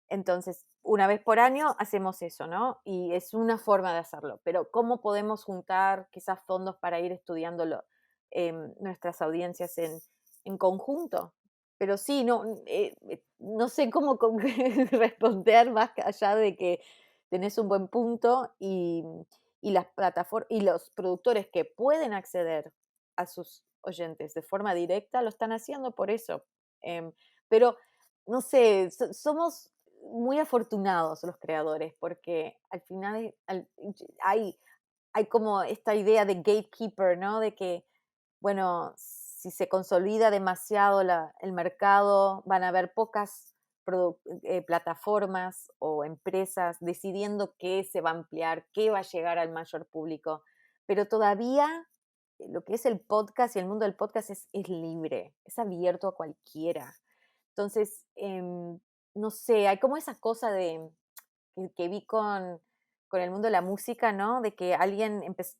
Entonces, una vez por año hacemos eso, ¿no? Y es una forma de hacerlo. Pero ¿cómo podemos juntar quizás fondos para ir estudiando nuestras audiencias en conjunto? Pero sí, no, no sé cómo responder más allá de que tenés un buen punto y las plataformas y los productores que pueden acceder a sus oyentes de forma directa lo están haciendo por eso. Pero no sé, somos muy afortunados los creadores porque al final hay como esta idea de gatekeeper, ¿no? De que, bueno, si se consolida demasiado el mercado, van a haber pocas plataformas o empresas decidiendo qué se va a ampliar, qué va a llegar al mayor público. Pero todavía lo que es el podcast y el mundo del podcast es libre, es abierto a cualquiera. Entonces, no sé, hay como esa cosa que vi con el mundo de la música, ¿no? De que alguien empezó,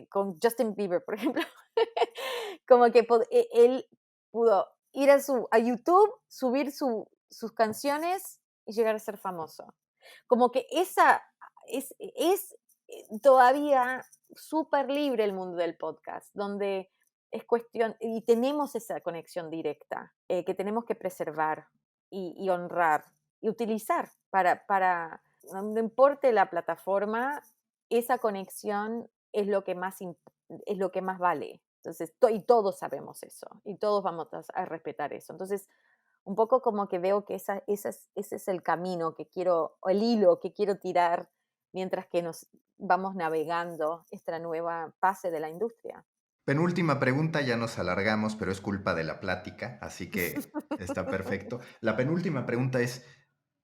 con Justin Bieber, por ejemplo, como que él pudo ir a YouTube, subir sus canciones y llegar a ser famoso. Como que esa todavía súper libre el mundo del podcast, donde es cuestión, y tenemos esa conexión directa, que tenemos que preservar y honrar y utilizar no importe la plataforma, esa conexión es lo que es lo que más vale. Entonces, y todos sabemos eso, y todos vamos a respetar eso. Entonces, un poco como que veo que ese es el camino que quiero, o el hilo que quiero tirar mientras que nos vamos navegando esta nueva fase de la industria. Penúltima pregunta, ya nos alargamos, pero es culpa de la plática, así que está perfecto. La penúltima pregunta es,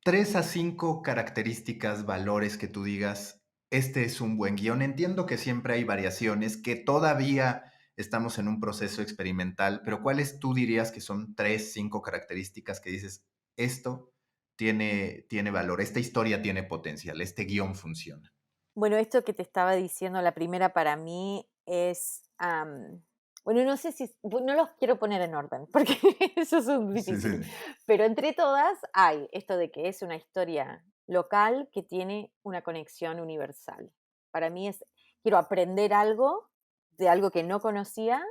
3 a 5 características, valores que tú digas, este es un buen guión. Entiendo que siempre hay variaciones, que todavía estamos en un proceso experimental, pero ¿cuáles tú dirías que son 3, 5 características que dices, esto tiene valor, esta historia tiene potencial, este guión funciona? Bueno, esto que te estaba diciendo, la primera para mí es, bueno, no sé si, no los quiero poner en orden, porque eso es un Sí, difícil, sí. pero entre todas hay esto de que es una historia local que tiene una conexión universal. Para mí es, quiero aprender algo de algo que no conocía,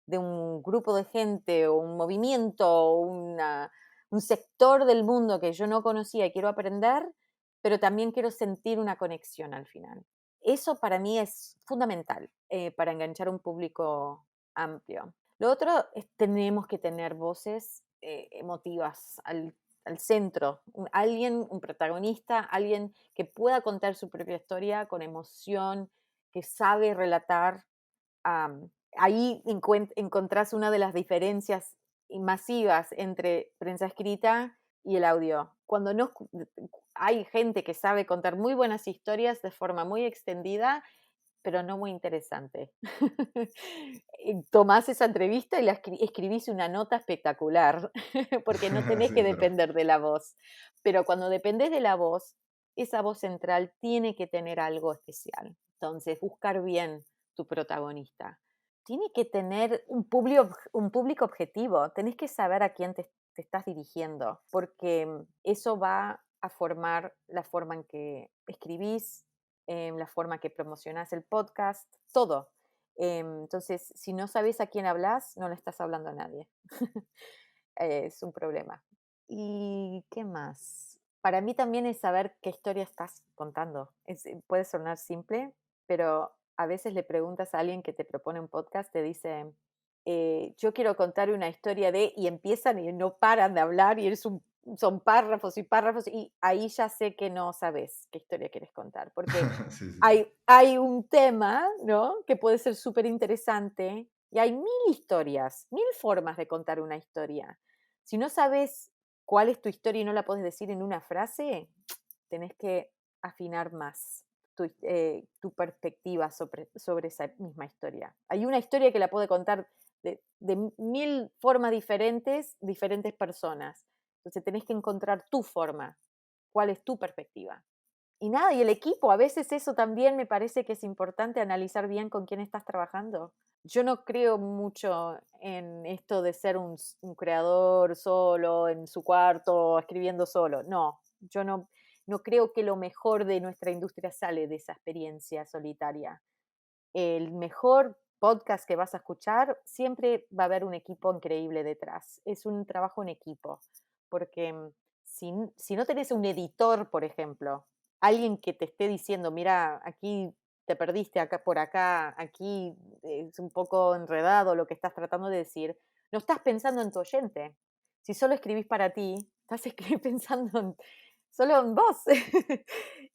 de un grupo de gente o un movimiento o un sector del mundo que yo no conocía y quiero aprender, pero también quiero sentir una conexión al final. Eso para mí es fundamental para enganchar a un público amplio. Lo otro es tenemos que tener voces emotivas al centro, alguien, un protagonista, alguien que pueda contar su propia historia con emoción, que sabe relatar. Ahí encontrás una de las diferencias masivas entre prensa escrita y el audio. Cuando no hay gente que sabe contar muy buenas historias de forma muy extendida, pero no muy interesante. Tomás esa entrevista y escribís una nota espectacular, porque no tenés Sí, que pero depender de la voz. Pero cuando dependés de la voz, esa voz central tiene que tener algo especial. Entonces, buscar bien tu protagonista. Tiene que tener un público objetivo. Tenés que saber a quién te estás dirigiendo, porque eso va a formar la forma en que escribís, la forma que promocionas el podcast, todo. Entonces, si no sabes a quién hablas, no le estás hablando a nadie. Es un problema. ¿Y qué más? Para mí también es saber qué historia estás contando. Puede sonar simple, pero a veces le preguntas a alguien que te propone un podcast, te dice, yo quiero contar una historia de, y empiezan y no paran de hablar y son párrafos y párrafos, y ahí ya sé que no sabes qué historia quieres contar, porque sí, sí, sí. hay un tema, ¿no? Que puede ser súper interesante y hay mil historias, mil formas de contar una historia. Si no sabes cuál es tu historia y no la puedes decir en una frase, tenés que afinar más tu perspectiva sobre esa misma historia. Hay una historia que la puede contar de mil formas diferentes, diferentes personas. Entonces tenés que encontrar tu forma, cuál es tu perspectiva. Y nada, y el equipo, a veces eso también me parece que es importante analizar bien con quién estás trabajando. Yo no creo mucho en esto de ser un creador solo, en su cuarto, escribiendo solo. No, yo no creo que lo mejor de nuestra industria sale de esa experiencia solitaria. El mejor podcast que vas a escuchar, siempre va a haber un equipo increíble detrás. Es un trabajo en equipo, porque si no tenés un editor, por ejemplo, alguien que te esté diciendo, mira, aquí te perdiste, acá por acá, aquí es un poco enredado lo que estás tratando de decir, no estás pensando en tu oyente. Si solo escribís para ti, estás pensando solo en vos.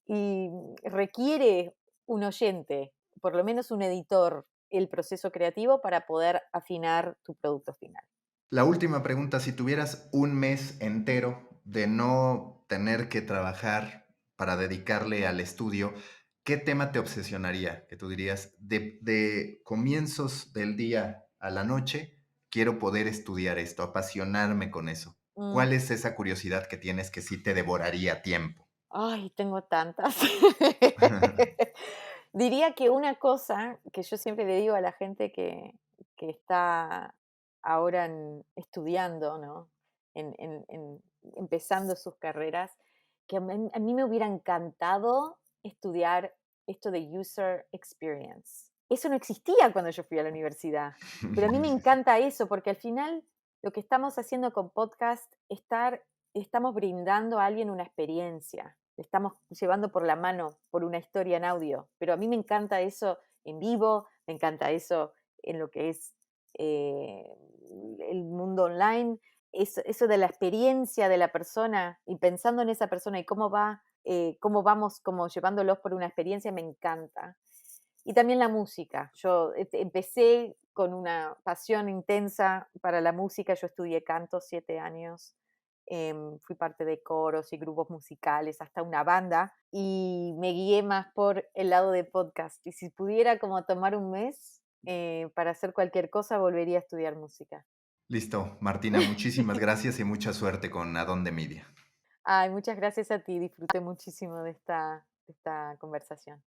Y requiere un oyente, por lo menos un editor, el proceso creativo para poder afinar tu producto final. La última pregunta, si tuvieras un mes entero de no tener que trabajar para dedicarle al estudio, ¿qué tema te obsesionaría? Que tú dirías, de comienzos del día a la noche, quiero poder estudiar esto, apasionarme con eso. Mm, ¿Cuál es esa curiosidad que tienes que sí te devoraría tiempo? ay, tengo tantas. Diría que una cosa que yo siempre le digo a la gente que está ahora estudiando, ¿no? Empezando sus carreras, que a mí me hubiera encantado estudiar esto de user experience. Eso no existía cuando yo fui a la universidad, pero a mí me encanta eso, porque al final lo que estamos haciendo con podcast, estamos brindando a alguien una experiencia, le estamos llevando por la mano por una historia en audio, pero a mí me encanta eso en vivo, me encanta eso en lo que es eh, el mundo online, eso de la experiencia de la persona y pensando en esa persona y cómo vamos como llevándolos por una experiencia, me encanta. Y también la música. Yo empecé con una pasión intensa para la música. Yo estudié canto 7 años. Fui parte de coros y grupos musicales, hasta una banda, y me guié más por el lado de podcast. Y si pudiera como tomar un mes para hacer cualquier cosa, volvería a estudiar música. Listo, Martina, muchísimas gracias y mucha suerte con Adonde Media. Ay, muchas gracias a ti. Disfruté muchísimo de esta conversación.